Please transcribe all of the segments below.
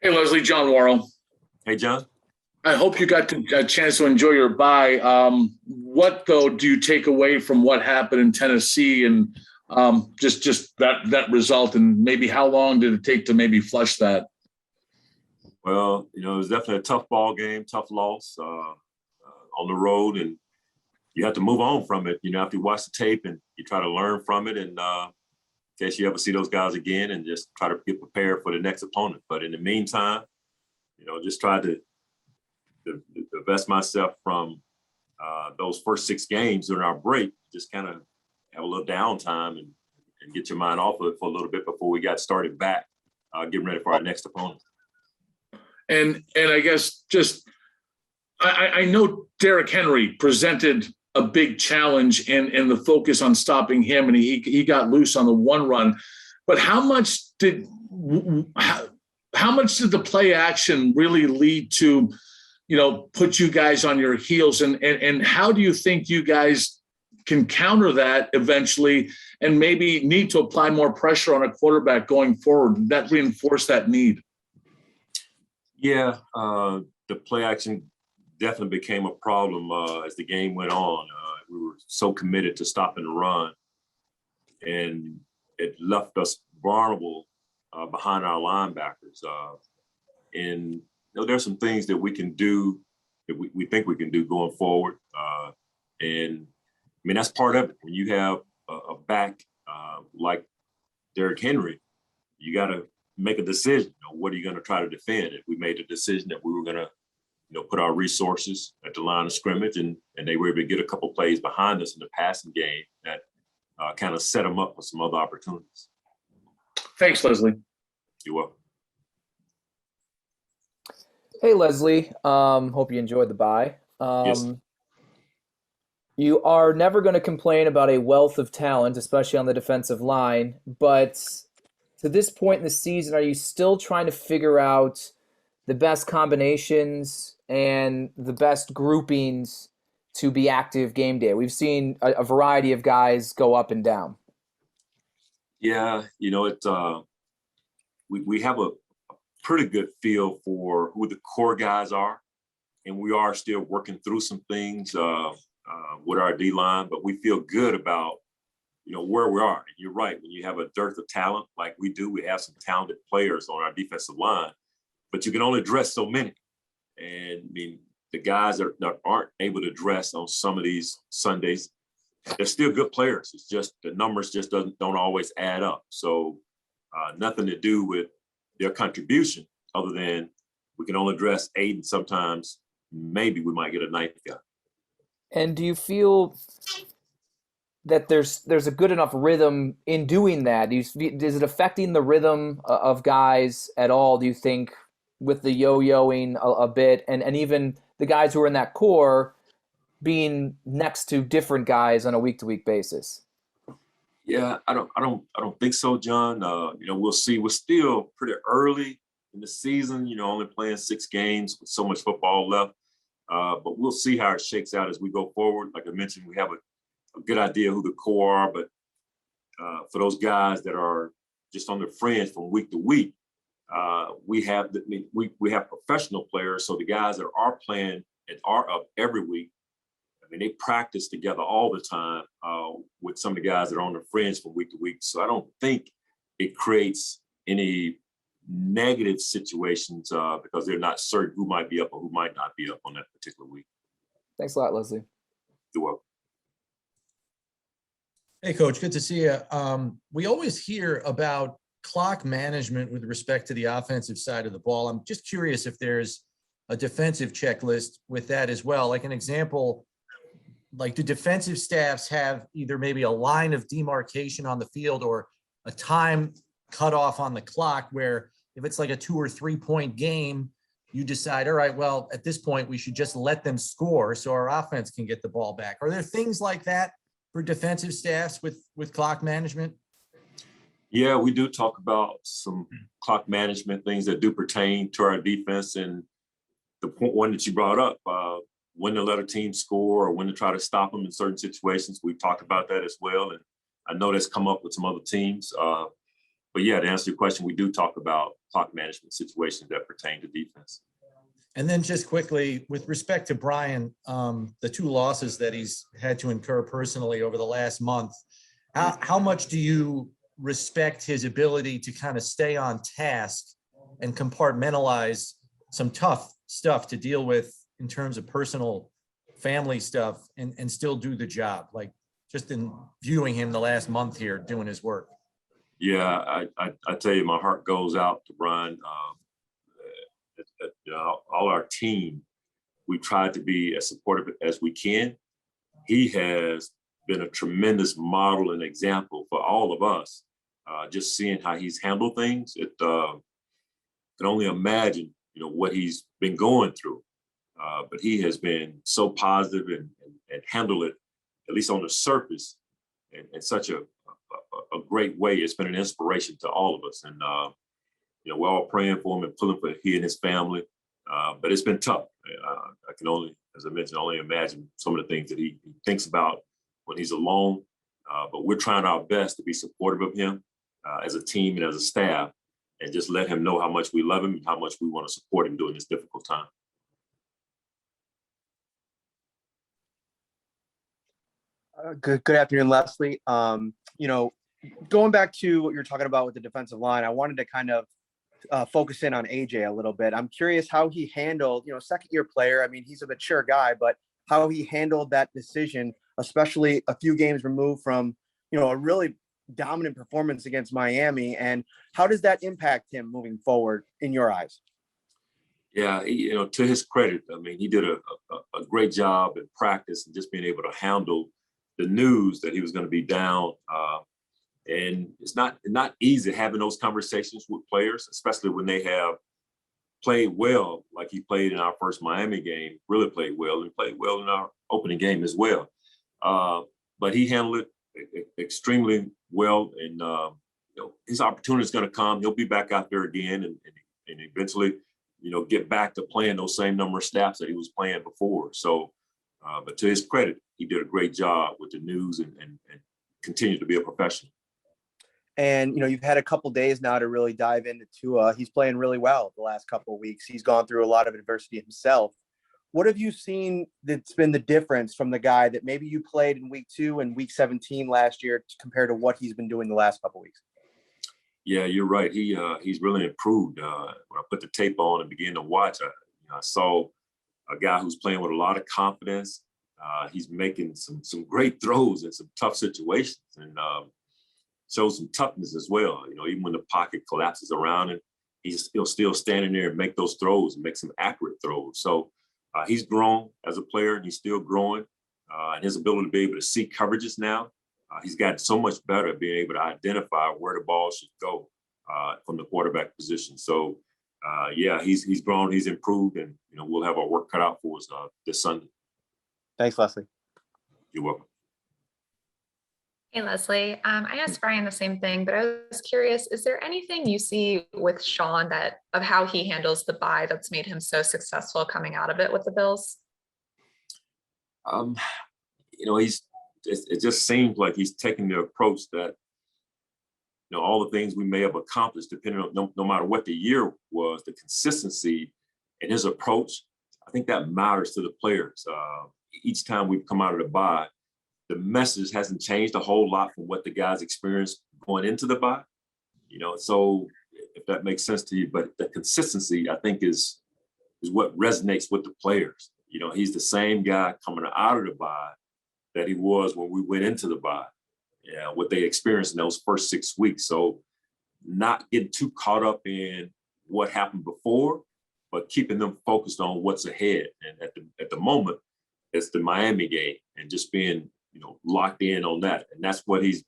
Hey, Leslie, John Worrell. Hey, John. I hope you got a chance to enjoy your bye. What though do you take away from what happened in Tennessee and just that result, and maybe how long did it take to maybe flush that? Well, it was definitely a tough ball game, tough loss on the road, and you have to move on from it. After you watch the tape and you try to learn from it, and in case you ever see those guys again, and just try to get prepared for the next opponent. But in the meantime, just try to divest myself from those first six games during our break. Just kind of have a little downtime and get your mind off of it for a little bit before we got started back, getting ready for our next opponent. And I guess just I know Derrick Henry presented a big challenge and the focus on stopping him, and he got loose on the one run. But how much did the play action really lead to, put you guys on your heels, and how do you think you guys can counter that eventually, and maybe need to apply more pressure on a quarterback going forward that reinforce that need? Yeah, the play action definitely became a problem as the game went on. We were so committed to stopping the run, and it left us vulnerable behind our linebackers. And there's some things that we can do that we think we can do going forward. And I mean, that's part of it. When you have a back like Derrick Henry, you got to make a decision. What are you going to try to defend? If we made a decision that we were going to, put our resources at the line of scrimmage, and they were able to get a couple plays behind us in the passing game that kind of set them up for some other opportunities. Thanks, Leslie. You're welcome. Hey, Leslie. Hope you enjoyed the bye. Yes. You are never going to complain about a wealth of talent, especially on the defensive line. But to this point in the season, are you still trying to figure out the best combinations and the best groupings to be active game day? We've seen a variety of guys go up and down. Yeah, we have a pretty good feel for who the core guys are, and we are still working through some things with our D line, but we feel good about where we are. And you're right, when you have a dearth of talent like we do, we have some talented players on our defensive line, but you can only dress so many. And I mean, the guys that aren't able to dress on some of these Sundays, they're still good players. It's just the numbers just don't always add up. So nothing to do with their contribution other than we can only dress 8, and sometimes maybe we might get a 9th guy. And do you feel that there's a good enough rhythm in doing that? Is it affecting the rhythm of guys at all, do you think, with the yo-yoing a bit, and even the guys who are in that core being next to different guys on a week-to-week basis? Yeah, I don't think so, John. We'll see. We're still pretty early in the season, only playing 6 games with so much football left. But we'll see how it shakes out as we go forward. Like I mentioned, we have a good idea who the core are, but for those guys that are just on the fringe from week to week, we have professional players. So the guys that are playing and are up every week, I mean, they practice together all the time with some of the guys that are on the fringe from week to week. So I don't think it creates any negative situations because they're not certain who might be up or who might not be up on that particular week. Thanks a lot, Leslie. You're welcome. Hey, Coach, good to see you. We always hear about clock management with respect to the offensive side of the ball. I'm just curious if there's a defensive checklist with that as well. Like an example, like do defensive staffs have either maybe a line of demarcation on the field or a time cutoff on the clock where if it's like a 2 or 3 point game, you decide, all right, well, at this point, we should just let them score so our offense can get the ball back. Are there things like that for defensive staffs with clock management? Yeah, we do talk about some clock management things that do pertain to our defense. And the one that you brought up, when to let a team score or when to try to stop them in certain situations, we've talked about that as well. And I know that's come up with some other teams. but yeah, to answer your question, we do talk about clock management situations that pertain to defense. And then just quickly, with respect to Brian, the 2 losses that he's had to incur personally over the last month, how much do you respect his ability to kind of stay on task and compartmentalize some tough stuff to deal with in terms of personal family stuff and still do the job? Like, just in viewing him the last month here doing his work. Yeah, I tell you, my heart goes out to Brian. All our team, we tried to be as supportive as we can. He has been a tremendous model and example for all of us. Just seeing how he's handled things, it can only imagine, what he's been going through. But he has been so positive and handled it, at least on the surface, in such a great way. It's been an inspiration to all of us. And, we're all praying for him and pulling for he and his family. But it's been tough. I can only, as I mentioned, only imagine some of the things that he thinks about when he's alone. But we're trying our best to be supportive of him as a team and as a staff, and just let him know how much we love him and how much we want to support him during this difficult time. Good afternoon, Leslie. Going back to what you're talking about with the defensive line, I wanted to kind of focus in on AJ a little bit. I'm curious how he handled, second-year player. I mean, he's a mature guy, but how he handled that decision, especially a few games removed from, a really dominant performance against Miami. And how does that impact him moving forward in your eyes? Yeah, to his credit, I mean, he did a great job in practice and just being able to handle the news that he was going to be down. And it's not easy having those conversations with players, especially when they have played well, like he played in our first Miami game, really played well, and played well in our opening game as well. But he handled it extremely well, and his opportunity is going to come. He'll be back out there again, and eventually, get back to playing those same number of snaps that he was playing before. So, but to his credit, he did a great job with the news and continued to be a professional. And, you've had a couple days now to really dive into Tua. He's playing really well the last couple of weeks. He's gone through a lot of adversity himself. What have you seen that's been the difference from the guy that maybe you played in week 2 and week 17 last year compared to what he's been doing the last couple of weeks? Yeah, you're right. He's really improved. When I put the tape on and began to watch, I saw a guy who's playing with a lot of confidence. He's making some great throws in some tough situations, and shows some toughness as well. Even when the pocket collapses around him, he's still standing there and make those throws and make some accurate throws. So he's grown as a player, and he's still growing. And his ability to be able to see coverages now, he's gotten so much better at being able to identify where the ball should go from the quarterback position. So yeah, he's grown, he's improved, and we'll have our work cut out for us this Sunday. Thanks, Leslie. You're welcome. Hey, Leslie. I asked Brian the same thing, but I was curious, is there anything you see with Sean of how he handles the bye that's made him so successful coming out of it with the Bills? It just seems like he's taking the approach that, all the things we may have accomplished, depending on no matter what the year was, the consistency in his approach, I think that matters to the players. Each time we've come out of the bye, the message hasn't changed a whole lot from what the guys experienced going into the bye, so if that makes sense to you, but the consistency, I think, is what resonates with the players. He's the same guy coming out of the bye that he was when we went into the bye, what they experienced in those first 6 weeks. So not getting too caught up in what happened before, but keeping them focused on what's ahead. And at the moment, it's the Miami game, and just being locked in on that. And that's what it's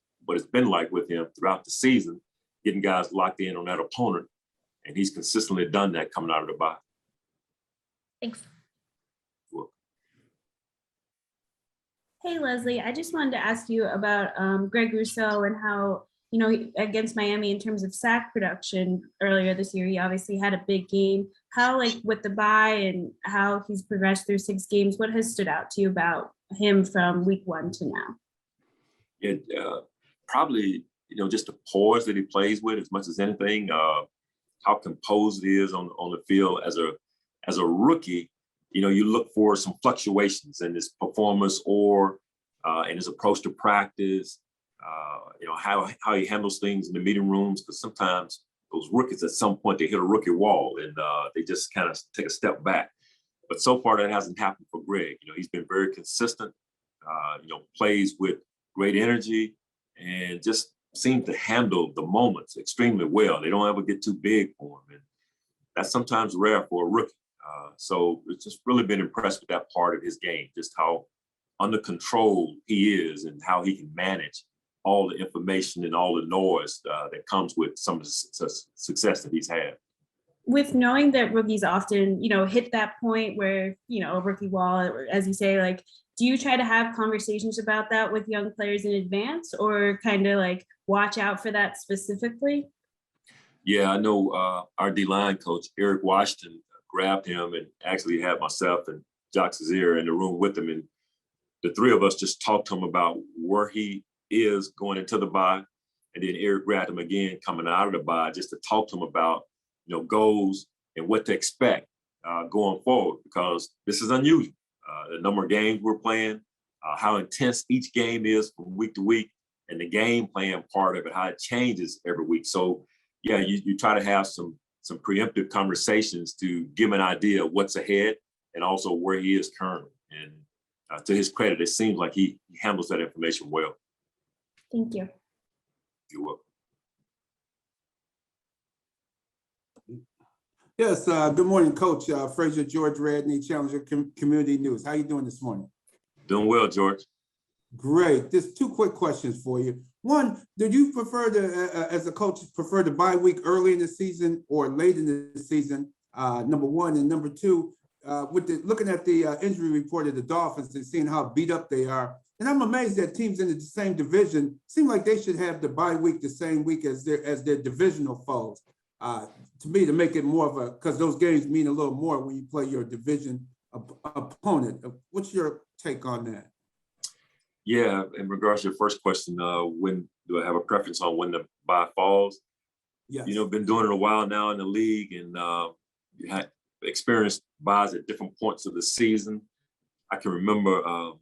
been like with him throughout the season, getting guys locked in on that opponent. And he's consistently done that coming out of the bye. Thanks. Hey, Leslie, I just wanted to ask you about Greg Rousseau and how, against Miami in terms of sack production earlier this year, he obviously had a big game. How, with the bye and how he's progressed through 6 games, what has stood out to you about him from week 1 to now? It probably, just the poise that he plays with as much as anything, how composed he is on the field as a rookie. You look for some fluctuations in his performance or in his approach to practice, how he handles things in the meeting rooms, because sometimes those rookies at some point they hit a rookie wall and they just kind of take a step back. But so far that hasn't happened for Greg. He's been very consistent, plays with great energy and just seems to handle the moments extremely well. They don't ever get too big for him. And that's sometimes rare for a rookie. So it's just really been impressed with that part of his game, just how under control he is and how he can manage all the information and all the noise that comes with some of the success that he's had. With knowing that rookies often, hit that point where, a rookie wall, as you say, like, do you try to have conversations about that with young players in advance or kind of like watch out for that specifically? Yeah, I know our D-line coach, Eric Washington, grabbed him and actually had myself and Jock Frazier in the room with him. And the three of us just talked to him about where he is going into the bye. And then Eric grabbed him again coming out of the bye just to talk to him about, goals and what to expect going forward, because this is unusual. The number of games we're playing, how intense each game is from week to week, and the game plan part of it, how it changes every week. So yeah, you try to have some preemptive conversations to give him an idea of what's ahead and also where he is currently. And to his credit, it seems like he handles that information well. Thank you. You're welcome. Yes, good morning, Coach. Frazier, George Radney, Challenger Community News. How you doing this morning? Doing well, George. Great. Just two quick questions for you. One, do you prefer as a coach, prefer the bye week early in the season or late in the season? Number one. And number two, looking at the injury report of the Dolphins and seeing how beat up they are, and I'm amazed that teams in the same division seem like they should have the bye week the same week as their divisional foes. To me, to make it more of because those games mean a little more when you play your division opponent. What's your take on that? Yeah, in regards to your first question, when do I have a preference on when the bye falls? Yes. Been doing it a while now in the league, and you had experienced byes at different points of the season. I can remember, I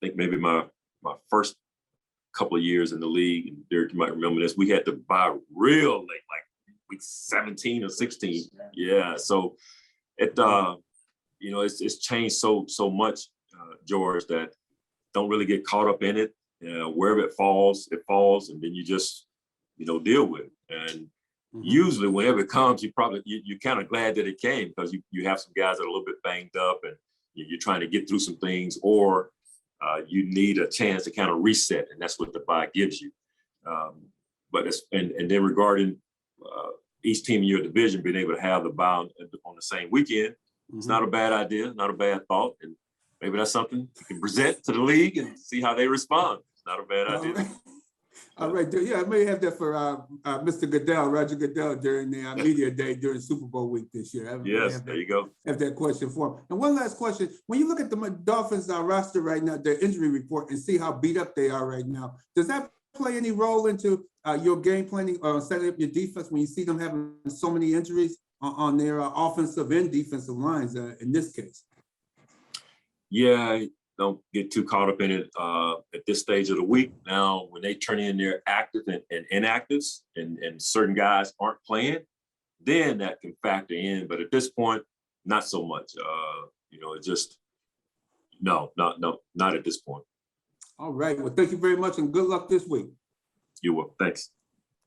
think maybe my first couple of years in the league, and Derek, you might remember this, we had to bye real late, like week 17 or 16. Yeah, so it's changed so much, George, that don't really get caught up in it. Wherever it falls, and then you just, deal with it. And usually whenever it comes, you're kind of glad that it came, because you have some guys that are a little bit banged up and you're trying to get through some things, or you need a chance to kind of reset, and that's what the bye gives you. And then regarding each team in your division being able to have the bye on the same weekend, it's not a bad idea, not a bad thought, and maybe that's something you can present to the league and see how they respond. It's not a bad idea. All right. Yeah, I may have that for Mr. Goodell, Roger Goodell, during the media day during Super Bowl week this year. Yes, there you go. Have that question for him. And one last question. When you look at the Dolphins roster right now, their injury report, and see how beat up they are right now, does that play any role into your game planning or setting up your defense when you see them having so many injuries on their offensive and defensive lines in this case? Yeah, don't get too caught up in it at this stage of the week. Now, when they turn in their active and inactives and certain guys aren't playing, then that can factor in. But at this point, not so much. It just, not at this point. All right. Well, thank you very much and good luck this week. You will. Thanks.